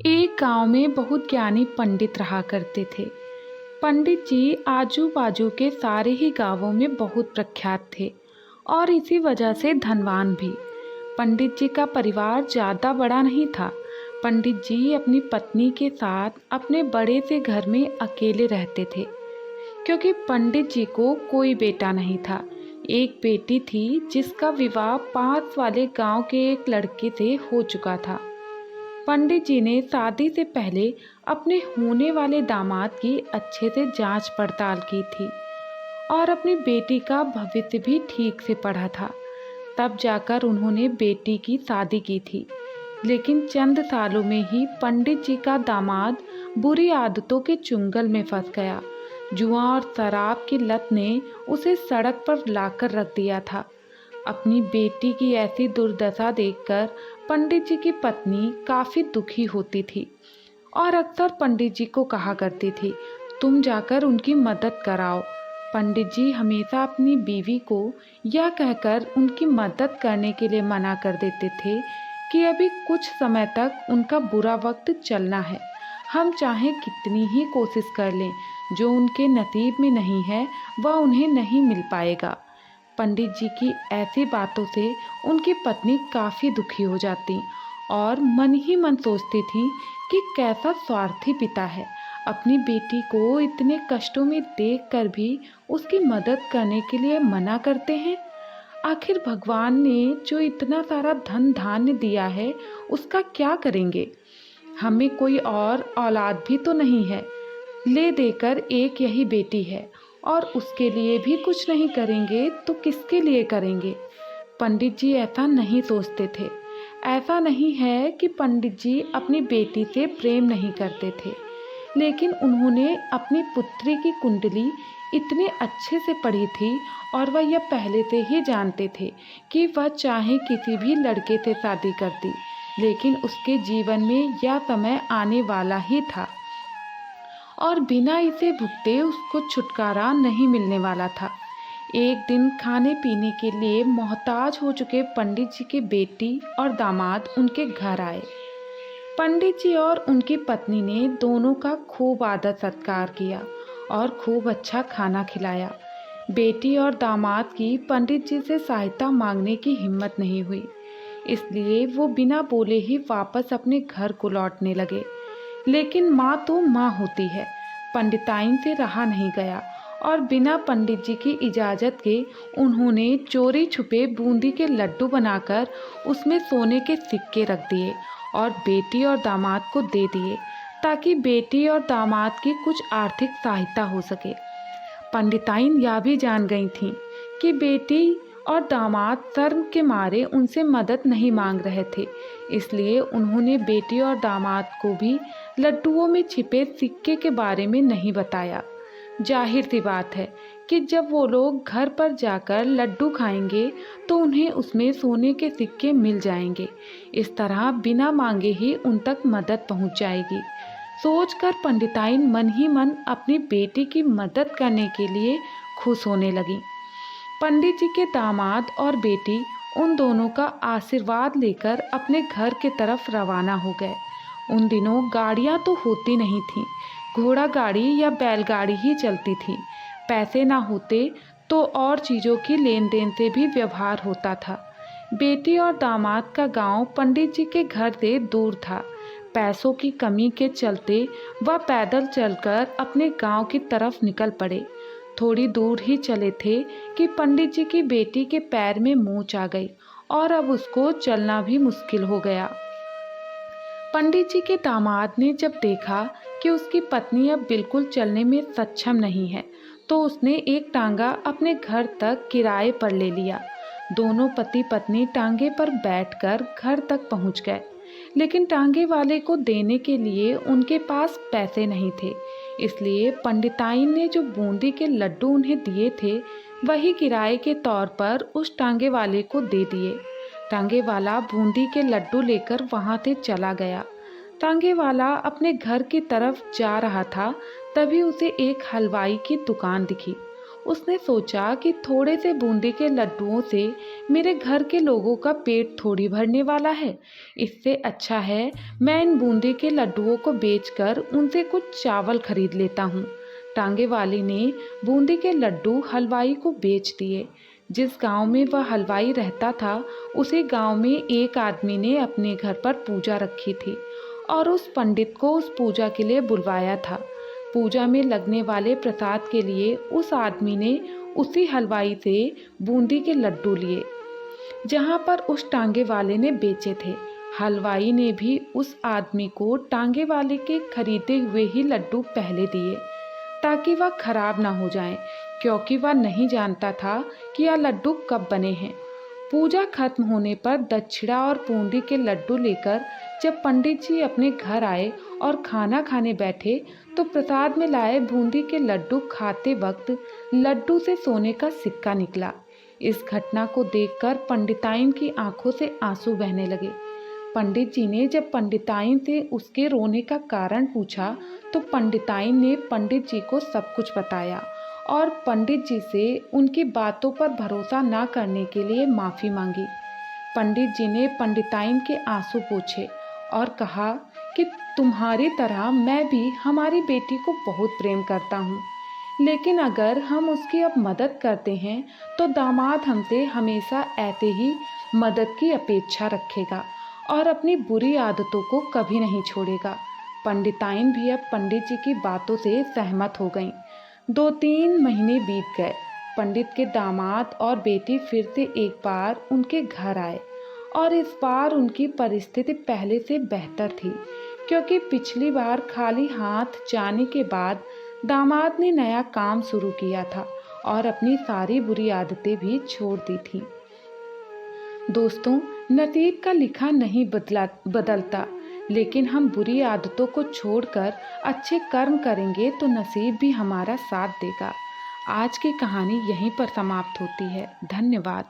एक गांव में बहुत ज्ञानी पंडित रहा करते थे। पंडित जी आजू बाजू के सारे ही गांवों में बहुत प्रख्यात थे और इसी वजह से धनवान भी। पंडित जी का परिवार ज़्यादा बड़ा नहीं था। पंडित जी अपनी पत्नी के साथ अपने बड़े से घर में अकेले रहते थे, क्योंकि पंडित जी को कोई बेटा नहीं था। एक बेटी थी जिसका विवाह पास वाले गांव के एक लड़के से हो चुका था। पंडित जी ने शादी से पहले अपने होने वाले दामाद की अच्छे से जांच पड़ताल की थी और अपनी बेटी का भविष्य भी ठीक से पढ़ा था। तब जाकर उन्होंने बेटी की शादी की थी। लेकिन चंद सालों में ही पंडित जी का दामाद बुरी आदतों के चुंगल में फंस गया। जुआ और शराब की लत ने उसे सड़क पर लाकर रख दिया था। अपनी बेटी की ऐसी दुर्दशा देखकर पंडित जी की पत्नी काफ़ी दुखी होती थी और अक्सर पंडित जी को कहा करती थी, तुम जाकर उनकी मदद कराओ। पंडित जी हमेशा अपनी बीवी को यह कहकर उनकी मदद करने के लिए मना कर देते थे कि अभी कुछ समय तक उनका बुरा वक्त चलना है। हम चाहे कितनी ही कोशिश कर लें, जो उनके नसीब में नहीं है वह उन्हें नहीं मिल पाएगा। पंडित जी की ऐसी बातों से उनकी पत्नी काफ़ी दुखी हो जाती और मन ही मन सोचती थी कि कैसा स्वार्थी पिता है, अपनी बेटी को इतने कष्टों में देखकर भी उसकी मदद करने के लिए मना करते हैं। आखिर भगवान ने जो इतना सारा धन धान्य दिया है उसका क्या करेंगे? हमें कोई और औलाद भी तो नहीं है, ले देकर एक यही बेटी है और उसके लिए भी कुछ नहीं करेंगे तो किसके लिए करेंगे? पंडित जी ऐसा नहीं सोचते थे। ऐसा नहीं है कि पंडित जी अपनी बेटी से प्रेम नहीं करते थे, लेकिन उन्होंने अपनी पुत्री की कुंडली इतने अच्छे से पढ़ी थी और वह यह पहले से ही जानते थे कि वह चाहे किसी भी लड़के से शादी करती, लेकिन उसके जीवन में यह समय आने वाला ही था और बिना इसे भुगते उसको छुटकारा नहीं मिलने वाला था। एक दिन खाने पीने के लिए मोहताज हो चुके पंडित जी की बेटी और दामाद उनके घर आए। पंडित जी और उनकी पत्नी ने दोनों का खूब आदर सत्कार किया और खूब अच्छा खाना खिलाया। बेटी और दामाद की पंडित जी से सहायता मांगने की हिम्मत नहीं हुई, इसलिए वो बिना बोले ही वापस अपने घर को लौटने लगे। लेकिन माँ तो माँ होती है, पंडिताइन से रहा नहीं गया और बिना पंडित जी की इजाज़त के उन्होंने चोरी छुपे बूंदी के लड्डू बनाकर उसमें सोने के सिक्के रख दिए और बेटी और दामाद को दे दिए, ताकि बेटी और दामाद की कुछ आर्थिक सहायता हो सके। पंडिताइन यह भी जान गई थीं कि बेटी और दामाद शर्म के मारे उनसे मदद नहीं मांग रहे थे, इसलिए उन्होंने बेटी और दामाद को भी लड्डुओं में छिपे सिक्के के बारे में नहीं बताया। जाहिर सी बात है कि जब वो लोग घर पर जाकर लड्डू खाएंगे तो उन्हें उसमें सोने के सिक्के मिल जाएंगे। इस तरह बिना मांगे ही उन तक मदद पहुंच जाएगी। सोचकर पंडिताइन मन ही मन अपनी बेटी की मदद करने के लिए खुश होने लगी। पंडित जी के दामाद और बेटी उन दोनों का आशीर्वाद लेकर अपने घर के तरफ रवाना हो गए। उन दिनों गाड़ियां तो होती नहीं थीं, घोड़ा गाड़ी या बैलगाड़ी ही चलती थी। पैसे ना होते तो और चीज़ों की लेन देन से भी व्यवहार होता था। बेटी और दामाद का गांव पंडित जी के घर से दूर था। पैसों की कमी के चलते वह पैदल चलकर अपने गांव की तरफ निकल पड़े। थोड़ी दूर ही चले थे कि पंडित जी की बेटी के पैर में मोच आ गई और अब उसको चलना भी मुश्किल हो गया। पंडित जी के दामाद ने जब देखा कि उसकी पत्नी अब बिल्कुल चलने में सक्षम नहीं है, तो उसने एक टांगा अपने घर तक किराए पर ले लिया। दोनों पति पत्नी टांगे पर बैठकर घर तक पहुंच गए, लेकिन टांगे वाले को देने के लिए उनके पास पैसे नहीं थे, इसलिए पंडिताइन ने जो बूंदी के लड्डू उन्हें दिए थे वही किराए के तौर पर उस टांगे वाले को दे दिए। टांगे वाला बूंदी के लड्डू लेकर वहां से चला गया। टांगे वाला अपने घर की तरफ जा रहा था, तभी उसे एक हलवाई की दुकान दिखी। उसने सोचा कि थोड़े से बूंदी के लड्डुओं से मेरे घर के लोगों का पेट थोड़ी भरने वाला है। इससे अच्छा है मैं इन बूंदी के लड्डुओं को बेचकर उनसे कुछ चावल खरीद लेता हूँ। टांगे वाले ने बूंदी के लड्डू हलवाई को बेच दिए। जिस गांव में वह हलवाई रहता था, उसी गांव में एक आदमी ने अपने घर पर पूजा रखी थी और उस पंडित को उस पूजा के लिए बुलवाया था। पूजा में लगने वाले प्रसाद के लिए उस आदमी ने उसी हलवाई से बूंदी के लड्डू लिए जहां पर उस टांगे वाले ने बेचे थे। हलवाई ने भी उस आदमी को टांगे वाले के खरीदे हुए ही लड्डू पहले दिए ताकि वह खराब ना हो जाएं, क्योंकि वह नहीं जानता था कि यह लड्डू कब बने हैं। पूजा खत्म होने पर दक्षिणा और बूंदी के लड्डू लेकर जब पंडित जी अपने घर आए और खाना खाने बैठे तो प्रसाद में लाए बूंदी के लड्डू खाते वक्त लड्डू से सोने का सिक्का निकला। इस घटना को देखकर पंडिताइन की आंखों से आंसू बहने लगे। पंडित जी ने जब पंडिताइन से उसके रोने का कारण पूछा तो पंडिताइन ने पंडित जी को सब कुछ बताया और पंडित जी से उनकी बातों पर भरोसा न करने के लिए माफ़ी मांगी। पंडित जी ने पंडिताइन के आंसू पोंछे और कहा कि तुम्हारी तरह मैं भी हमारी बेटी को बहुत प्रेम करता हूँ, लेकिन अगर हम उसकी अब मदद करते हैं तो दामाद हमसे हमेशा ऐसे ही मदद की अपेक्षा रखेगा और अपनी बुरी आदतों को कभी नहीं छोड़ेगा। पंडिताइन भी अब पंडित जी की बातों से सहमत हो गईं। 2-3 महीने बीत गए। पंडित के दामाद और बेटी फिर से एक बार उनके घर आए और इस बार उनकी परिस्थिति पहले से बेहतर थी, क्योंकि पिछली बार खाली हाथ जाने के बाद दामाद ने नया काम शुरू किया था और अपनी सारी बुरी आदतें भी छोड़ दी थीं। दोस्तों, नसीब का लिखा नहीं बदलता, लेकिन हम बुरी आदतों को छोड़कर अच्छे कर्म करेंगे तो नसीब भी हमारा साथ देगा। आज की कहानी यहीं पर समाप्त होती है। धन्यवाद।